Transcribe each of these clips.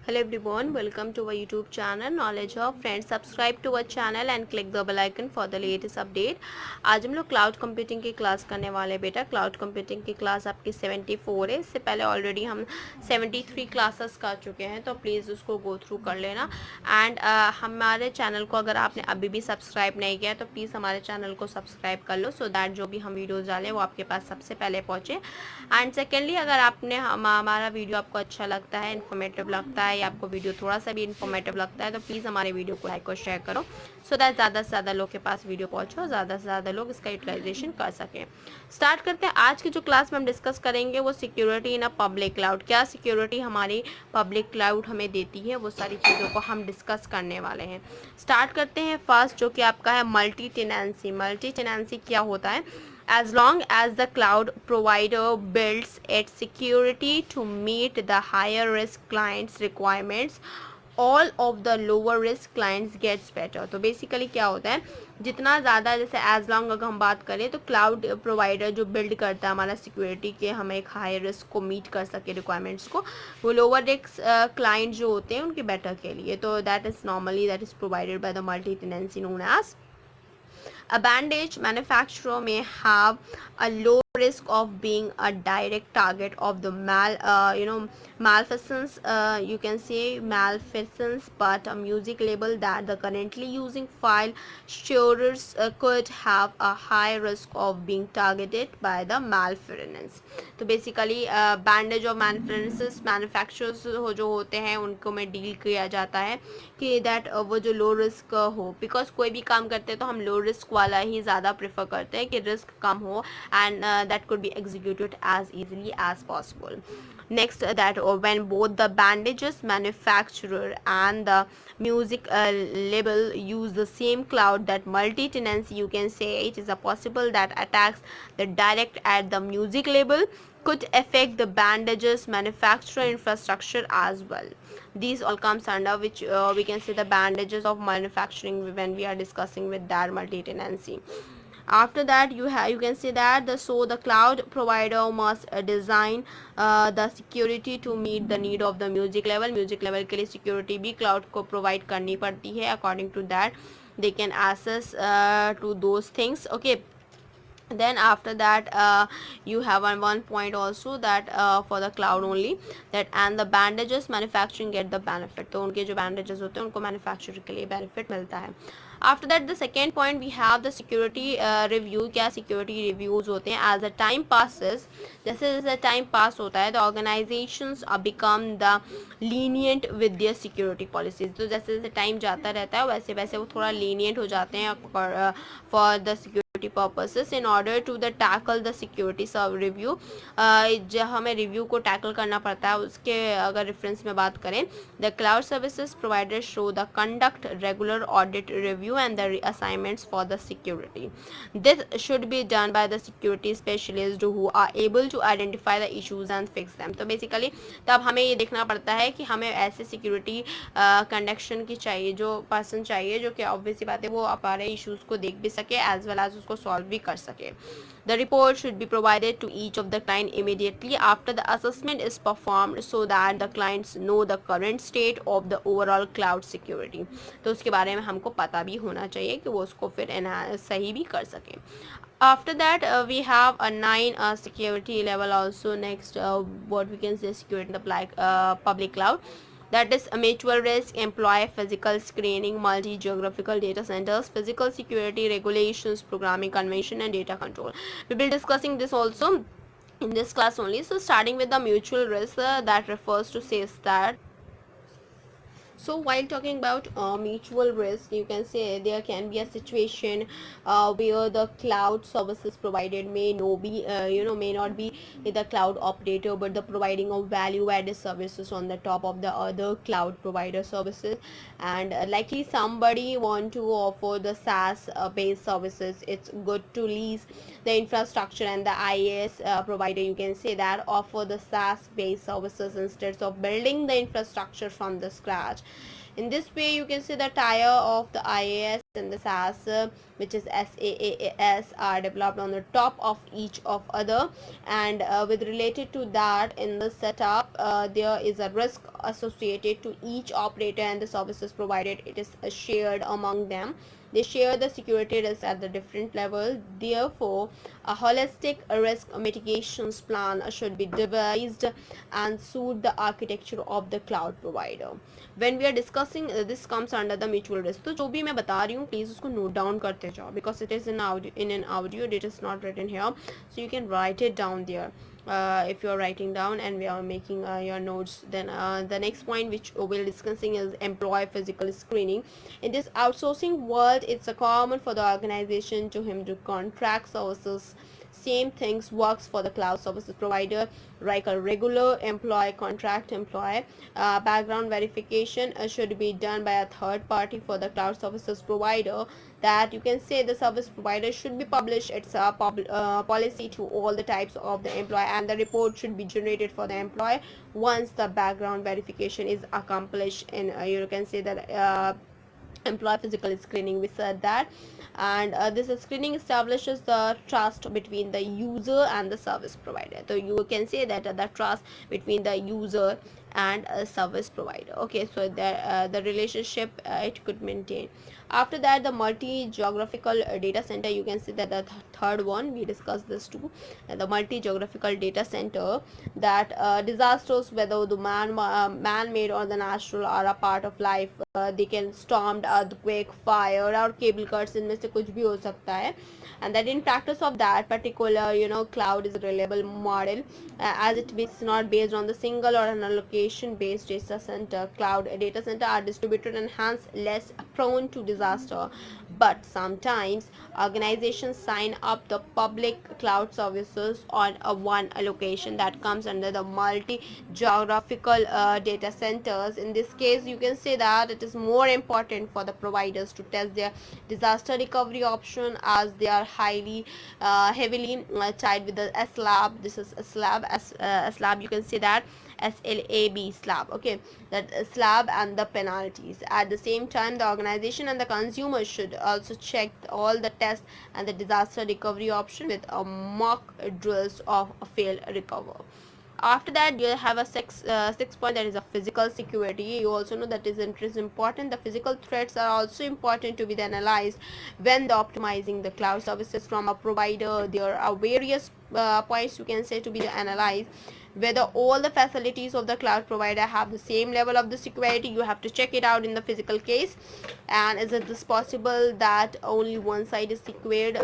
Hello everyone, welcome to our YouTube channel Knowledge of Friends. Subscribe to our channel and click the bell icon for the latest update. आज हम लोग cloud computing की class करने वाले बेटा। Cloud computing की class आपकी 74 है। इससे पहले ऑलरेडी हम 73 क्लासेस कर चुके हैं, तो प्लीज़ उसको गो थ्रू कर लेना। एंड हमारे चैनल को अगर आपने अभी भी सब्सक्राइब नहीं किया तो प्लीज़ हमारे चैनल को सब्सक्राइब कर लो, सो दैट जो भी हम वीडियोज़ डालें वो आपके पास सबसे पहले पहुँचे। एंड सेकेंडली, अगर आपने हमारा वीडियो आपको अच्छा लगता है, इन्फॉर्मेटिव लगता है या आपको वीडियो थोड़ा सा भी इन्फॉर्मेटिव लगता है, तो प्लीज़ हमारे वीडियो को लाइक और शेयर करो, सो दैट ज़्यादा से ज़्यादा लोग के पास वीडियो पहुँचे और ज़्यादा से ज़्यादा लोग इसका यूटिलाइजेशन कर सकें। स्टार्ट करते हैं। आज की जो क्लास में हम डिस्कस करेंगे वो security in a public cloud. क्या सिक्योरिटी हमारी पब्लिक क्लाउड हमें देती है, वो सारी चीज़ों को हम डिस्कस करने वाले हैं। स्टार्ट करते हैं फर्स्ट, जो कि आपका है मल्टी टेनेंसी। मल्टी टेनेंसी क्या होता है? As long as the cloud provider builds its security to meet the higher risk clients requirements, all of the lower risk clients gets better। तो बेसिकली क्या होता है, जितना ज़्यादा, जैसे एज लॉन्ग अगर हम बात करें तो क्लाउड प्रोवाइडर जो बिल्ड करता है हमारा सिक्योरिटी के, हमें एक हाई रिस्क को मीट कर सके रिक्वायरमेंट्स को, वो लोअर रिस्क क्लाइंट जो होते हैं उनके बेटर के लिए। तो that is provided by the multi tenancy known as a bandage manufacturer may have a low risk of being a direct target of the malfeasance, you can say malfeasance, but a music label that the currently using file sharers could have a high risk of being targeted by the malfeasance। तो basically bandage of manufacturers जो होते हैं उनको में deal किया जाता है कि दैट वो जो लो रिस्क हो, बिकॉज कोई भी काम करते हैं तो हम लो रिस्क वाला ही ज़्यादा प्रेफर करते हैं कि रिस्क कम हो and that could be executed as easily as possible। Next, that when both the bandages manufacturer and the music label use the same cloud, that multi-tenancy, you can say it is a possible that attacks the direct at the music label could affect the bandages manufacturer infrastructure as well. These all comes under which we can say the bandages of manufacturing when we are discussing with that multi-tenancy. After that, you can say that the cloud provider must design the security to meet the need of the music level के लिए security भी cloud को provide करनी पड़ती है। According to that they can access to those things, okay। Then after that you have one point also that for the cloud only, that and the bandages manufacturing get the benefit, तो उनके जो bandages होते हैं उनको manufacturer के लिए benefit मिलता है। After that the second point we have the security review. क्या सिक्योरिटी रिव्यूज़ होते हैं? एज अ टाइम पासिस, जैसे जैसे टाइम पास होता है तो organisations become the lenient with their security policies. तो जैसे जैसे टाइम जाता रहता है वैसे वैसे वो थोड़ा लीनियंट हो जाते हैं for the security purposes in order to the tackle the security review। जब हमें रिव्यू को टैकल करना पड़ता है उसके अगर रेफरेंस में बात करें, the cloud services provider show the conduct regular audit review and the assignments for the security. This should be done by the security specialist who are able to identify the issues and fix them. तो basically तब हमें ये देखना पड़ता है कि हमें ऐसे सिक्योरिटी कंडक्शन की चाहिए, जो पर्सन चाहिए जो कि ऑब्वियस बात है वो हमारे इशूज़ को देख भी सके एज वेल एज उसको सॉल्व भी कर सके। The report should be provided to each of the client immediately after the assessment is performed so that the clients know the current state of the overall cloud security। तो उसके बारे में हमको पता भी होना चाहिए कि वो उसको फिर सही भी कर सके। After that we have a 9 security level also। Next what we can say security in the public cloud, that is a mutual risk, employ physical screening, multi-geographical data centers, physical security regulations, programming convention and data control। We will be discussing this also in this class only। So starting with the mutual risk, that refers to says that, so while talking about mutual risk, you can say there can be a situation where the cloud services provided may not be the cloud operator, but the providing of value added services on the top of the other cloud provider services, and likely somebody want to offer the SaaS based services. It's good to lease the infrastructure, and the IaaS provider, you can say that, offer the SaaS based services instead of building the infrastructure from the scratch, In this way, you can see the tier of the IaaS and the SaaS, which is SaaS, are developed on the top of each of other, and with related to that, in the setup, there is a risk associated to each operator and the services provided. It is shared among them. They share the security risk at the different level. Therefore, a holistic risk mitigations plan should be devised and suit the architecture of the cloud provider. When we are discussing, this comes under the mutual risk. तो जो भी मैं बता रही हूँ please उसको note down करते जाओ, because it is in an audio, it is not written here, so you can write it down there. If you are writing down and we are making your notes, then the next point which we'll discussing is employee physical screening. In this outsourcing world, it's a common for the organization to him to contract services. Same things works for the cloud services provider, like a regular employee, contract employee. Background verification should be done by a third party for the cloud services provider. That you can say the service provider should be published its policy to all the types of the employee, and the report should be generated for the employee once the background verification is accomplished. In you can say that employee physical screening, we said that. And this screening establishes the trust between the user and the service provider. So you can say that the trust between the user and a service provider. Okay, so the relationship it could maintain. After that, the multi geographical data center, you can see that the third one we discussed this too. The multi geographical data center, that disasters, whether the man made or the natural, are a part of life. They can storm, earthquake, fire और cable cuts, इनमें से कुछ भी हो सकता है. And that in practice of that particular cloud is a reliable model, as it is not based on the single or an allocation based data center. Cloud data center are distributed and hence less prone to disaster, but sometimes organizations sign up the public cloud services on a one allocation that comes under the multi geographical data centers. In this case, you can say that it is more important for the providers to test their disaster recovery option, as they are heavily tied with the SLAB. This is a slab, SLAB, you can say that SLAB, slab. Okay, that slab and the penalties. At the same time, the organization and the consumer should also check all the tests and the disaster recovery option with a mock drills of a fail recover. After that, you have a six point, that is a physical security. You also know that is important. The physical threats are also important to be analyzed when the optimizing the cloud services from a provider. There are various points you can say to be analyzed, whether all the facilities of the cloud provider have the same level of the security. You have to check it out in the physical case. And is it this possible that only one side is secured,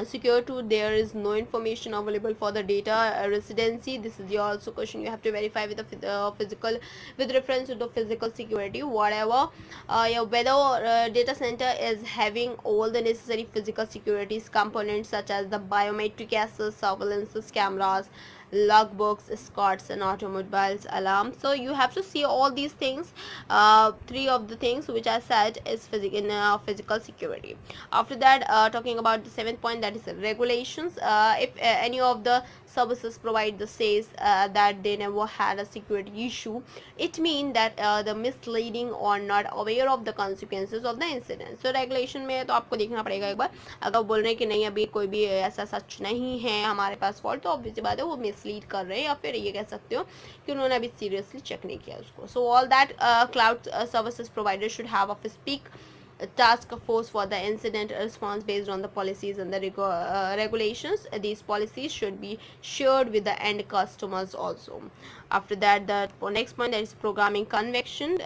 secure to there is no information available for the data residency? This is the also question you have to verify with the physical, with reference to the physical security. Whatever yeah, whether data center is having all the necessary physical securities components, such as the biometric access, surveillance cameras, logbooks, escorts, and automobiles alarms. So you have to see all these things. Three of the things which I said is physical security. After that, talking about the seventh point, that is regulations. If any of the services provide the says that they never had a security issue, it means that the misleading or not aware of the consequences of the incident. So regulation में तो आपको देखना पड़ेगा एक बार. अगर बोल रहे हैं कि नहीं अभी कोई भी ऐसा सच नहीं है हमारे पास फॉल्ट, तो ऑब्वियस बात है वो मिसलीड कर रहे हैं, या फिर ये कह सकते हो कि उन्होंने अभी सीरियसली चेक नहीं किया उसको. So all that cloud services provider should have a speak task force for the incident response based on the policies and the regulations. These policies should be shared with the end customers also. After that, the next point, that is programming convention.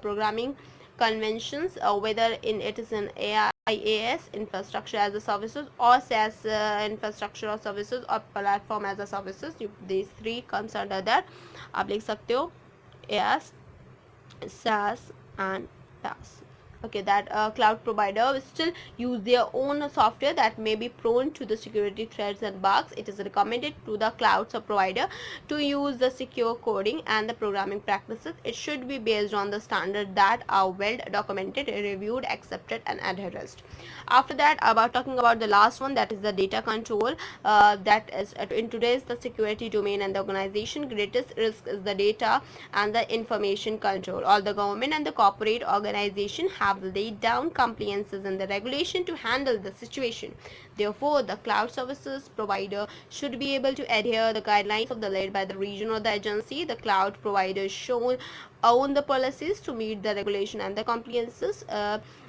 Programming conventions, whether it is an IaaS, infrastructure as a services, or SaaS, infrastructure or services, or platform as a services. These three comes under that. आप लिख सकते हो IaaS, SaaS and PaaS. okay, that cloud provider will still use their own software that may be prone to the security threats and bugs. It is recommended to the cloud provider to use the secure coding and the programming practices. It should be based on the standard that are well documented, reviewed, accepted, and adhered. After that, about talking about the last one, that is the data control. That is in today's the security domain and the organization greatest risk is the data and the information control. All the government and the corporate organization have laid down compliances and the regulation to handle the situation. Therefore, the cloud services provider should be able to adhere the guidelines of the led by the region or the agency. The cloud providers should own the policies to meet the regulation and the compliances.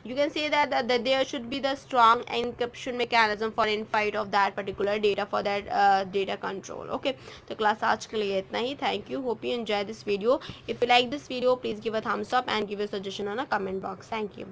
You can say that there should be the strong encryption mechanism for in-fight of that particular data for that data control. Okay, तो class आज के लिए इतना ही. Thank you. Hope you enjoy this video. If you like this video, please give a thumbs up and give a suggestion on a comment box. Thank you.